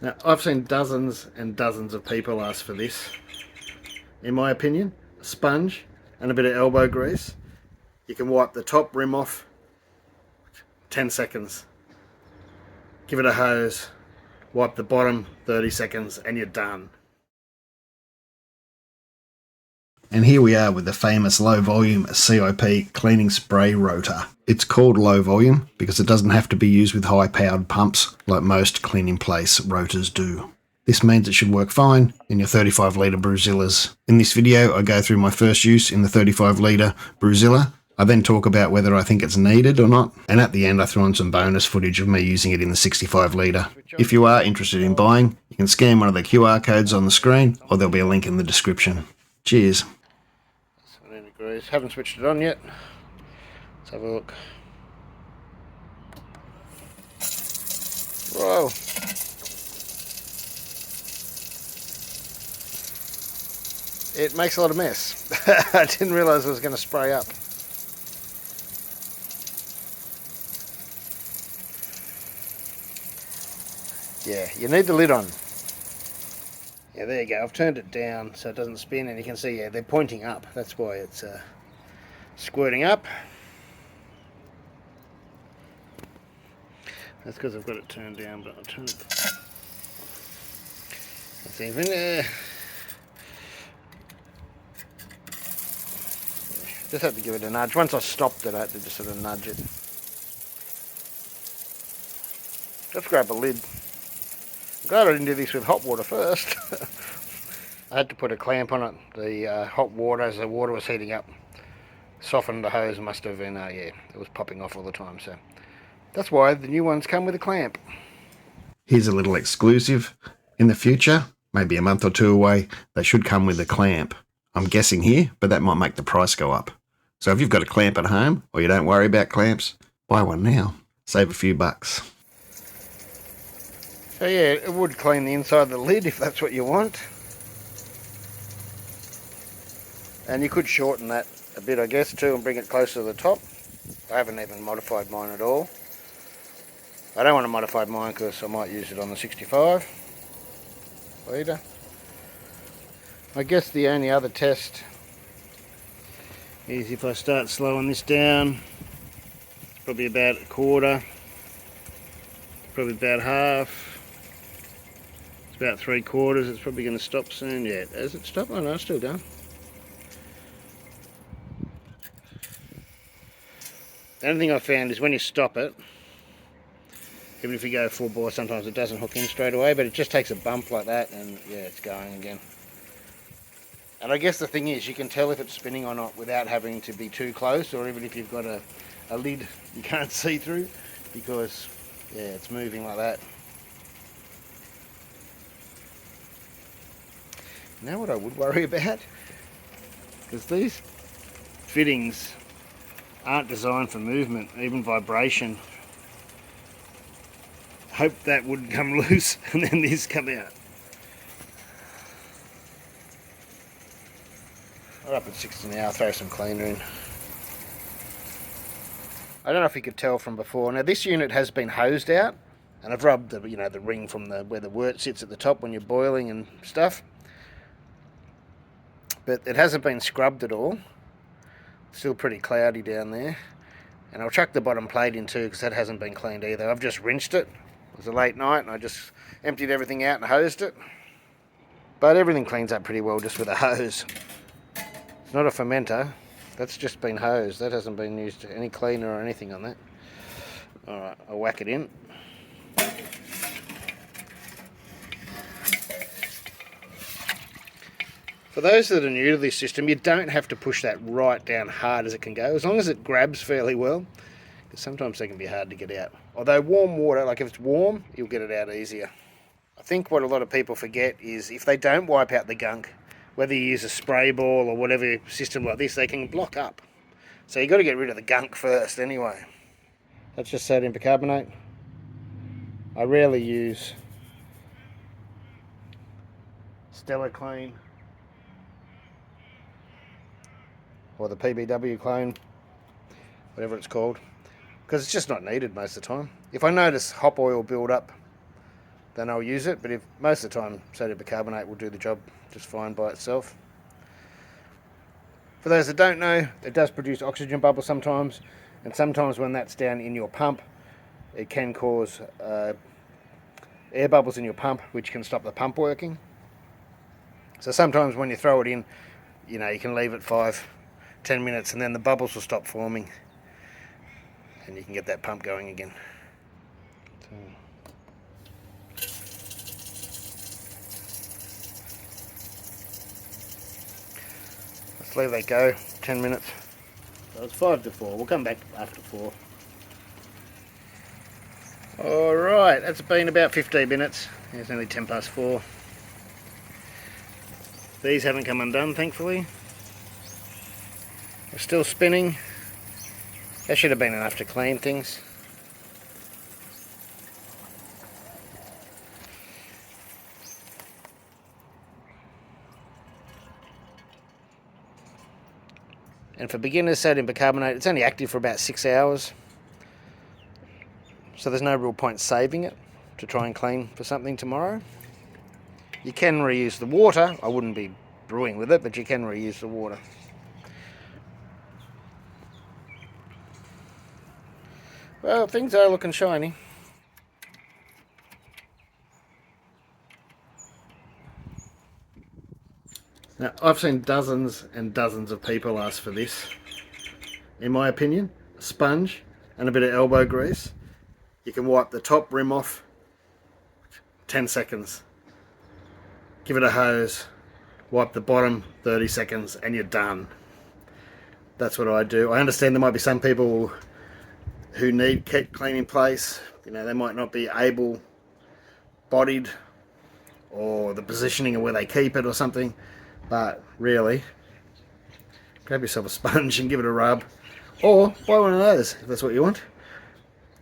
Now, I've seen dozens and dozens of people ask for this. In my opinion, a sponge and a bit of elbow grease. You can wipe the top rim off 10 seconds. Give it a hose, wipe the bottom 30 seconds and you're done. And here we are with the famous low volume CIP cleaning spray rotor. It's called low volume because it doesn't have to be used with high powered pumps like most clean in place rotors do. This means it should work fine in your 35 litre Brewzillas. In this video I go through my first use in the 35 litre Brewzilla. I then talk about whether I think it's needed or not, and at the end I throw in some bonus footage of me using it in the 65 litre. If you are interested in buying, you can scan one of the QR codes on the screen or there'll be a link in the description. Cheers. 17 degrees. Haven't switched it on yet. Let's have a look. Whoa. It makes a lot of mess. I didn't realise it was going to spray up. Yeah, you need the lid on. Yeah, there you go. I've turned it down so it doesn't spin, and you can see, yeah, they're pointing up. That's why it's squirting up. That's because I've got it turned down, but I'll turn it. It's even there. Just had to give it a nudge. Once I stopped it, I had to just sort of nudge it. Let's grab a lid. I'm glad I didn't do this with hot water first. I had to put a clamp on it. The hot water, as the water was heating up, softened the hose. Must have been, yeah, it was popping off all the time. So that's why the new ones come with a clamp. Here's a little exclusive. In the future, maybe a month or two away, they should come with a clamp. I'm guessing here, but that might make the price go up. So if you've got a clamp at home, or you don't worry about clamps, buy one now. Save a few bucks. So yeah, it would clean the inside of the lid if that's what you want. And you could shorten that a bit, I guess, too, and bring it closer to the top. I haven't even modified mine at all. I don't want to modify mine because I might use it on the 65 litre. I guess the only other test is if I start slowing this down. It's probably about a quarter, probably about half. It's about 3/4. It's probably going to stop soon. Yeah, has it stopped? Oh no, it's still going. The only thing I found is when you stop it, even if you go full bore, sometimes it doesn't hook in straight away, but it just takes a bump like that and yeah, it's going again. And I guess the thing is, you can tell if it's spinning or not without having to be too close, or even if you've got a lid you can't see through, because yeah, it's moving like that. You know what I would worry about? Because these fittings aren't designed for movement, even vibration. Hope that wouldn't come loose and then this come out. I'll up at 60 now, throw some cleaner in. I don't know if you could tell from before. Now this unit has been hosed out, and I've rubbed the, you know, the ring from where the wort sits at the top when you're boiling and stuff. But it hasn't been scrubbed at all. It's still pretty cloudy down there. And I'll chuck the bottom plate in too, because that hasn't been cleaned either. I've just rinsed it. It was a late night and I just emptied everything out and hosed it. But everything cleans up pretty well just with a hose. It's not a fermenter. That's just been hosed. That hasn't been used any cleaner or anything on that. Alright, I'll whack it in. For those that are new to this system, you don't have to push that right down hard as it can go, as long as it grabs fairly well, because sometimes they can be hard to get out. Although warm water, like if it's warm, you'll get it out easier. I think what a lot of people forget is if they don't wipe out the gunk, whether you use a spray ball or whatever system like this, they can block up. So you've got to get rid of the gunk first anyway. That's just sodium bicarbonate. I rarely use Stellar Clean or the PBW clone, whatever it's called, because it's just not needed most of the time. If I notice hop oil build up then I'll use it. But if most of the time, sodium bicarbonate will do the job just fine by itself. For those that don't know, it does produce oxygen bubbles sometimes, and sometimes when that's down in your pump, it can cause air bubbles in your pump, which can stop the pump working. So sometimes when you throw it in, you know, you can leave it 5-10 minutes and then the bubbles will stop forming and you can get that pump going again. So. Let's leave that go 10 minutes. So it's 5 to 4. We'll come back after 4. Alright, that's been about 15 minutes. It's only 10 past 4. These haven't come undone, thankfully. They're still spinning. That should have been enough to clean things. And for beginners, sodium bicarbonate, it's only active for about 6 hours. So there's no real point saving it to try and clean for something tomorrow. You can reuse the water. I wouldn't be brewing with it, but you can reuse the water. Well, things are looking shiny. Now, I've seen dozens and dozens of people ask for this. In my opinion, a sponge and a bit of elbow grease. You can wipe the top rim off 10 seconds. Give it a hose, wipe the bottom 30 seconds and you're done. That's what I do. I understand there might be some people who need keep clean in place. You know, they might not be able-bodied or the positioning of where they keep it or something, but really, grab yourself a sponge and give it a rub, or buy one of those if that's what you want.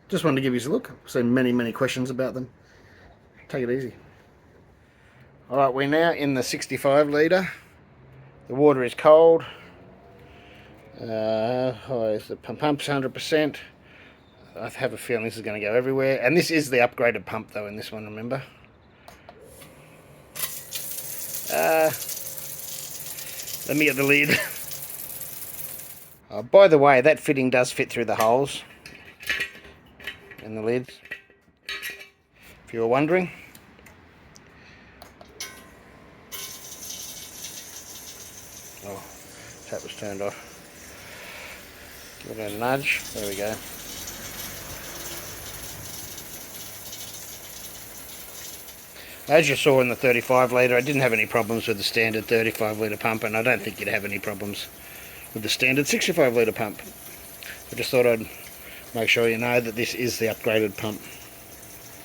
Just wanted to give you a look. I've seen many questions about them. Take it easy. Alright, we're now in the 65 litre. The water is cold. The pump's 100%. I have a feeling this is going to go everywhere. And this is the upgraded pump though in this one, remember? Let me get the lid. By the way, that fitting does fit through the holes in the lids, if you were wondering. Oh, tap was turned off. Give it a nudge. There we go. As you saw in the 35 litre, I didn't have any problems with the standard 35 litre pump, and I don't think you'd have any problems with the standard 65 litre pump. I just thought I'd make sure you know that this is the upgraded pump.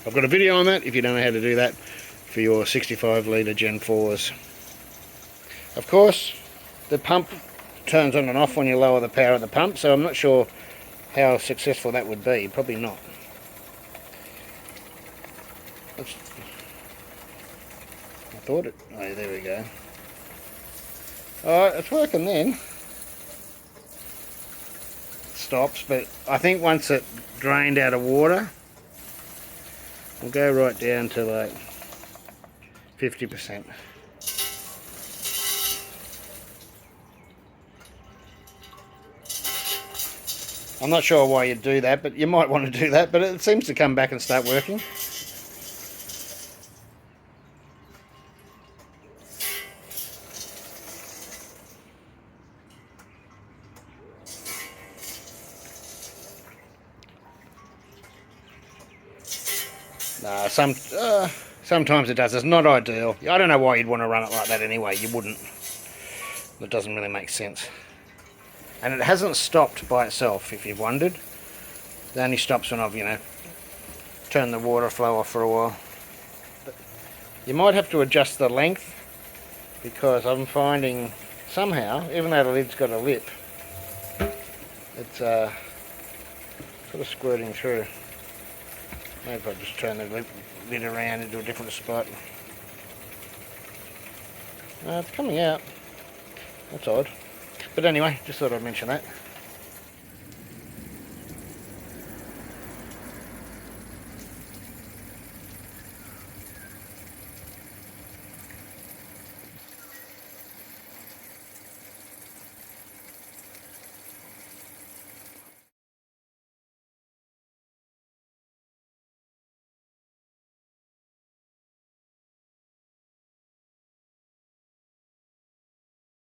I've got a video on that if you don't know how to do that for your 65 litre Gen 4s. Of course, the pump turns on and off when you lower the power of the pump, so I'm not sure how successful that would be. Probably not. Oh, there we go. Alright, it's working then. It stops, but I think once it drained out of water, we'll go right down to like 50%. I'm not sure why you'd do that, but you might want to do that, but it seems to come back and start working. Sometimes it does. It's not ideal. I don't know why you'd want to run it like that anyway. You wouldn't. It doesn't really make sense. And it hasn't stopped by itself, if you've wondered. It only stops when I've, you know, turned the water flow off for a while. But you might have to adjust the length, because I'm finding somehow, even though the lid's got a lip, it's sort of squirting through. Maybe I'll just turn the lid around into a different spot. It's coming out. That's odd. But anyway, just thought I'd mention that.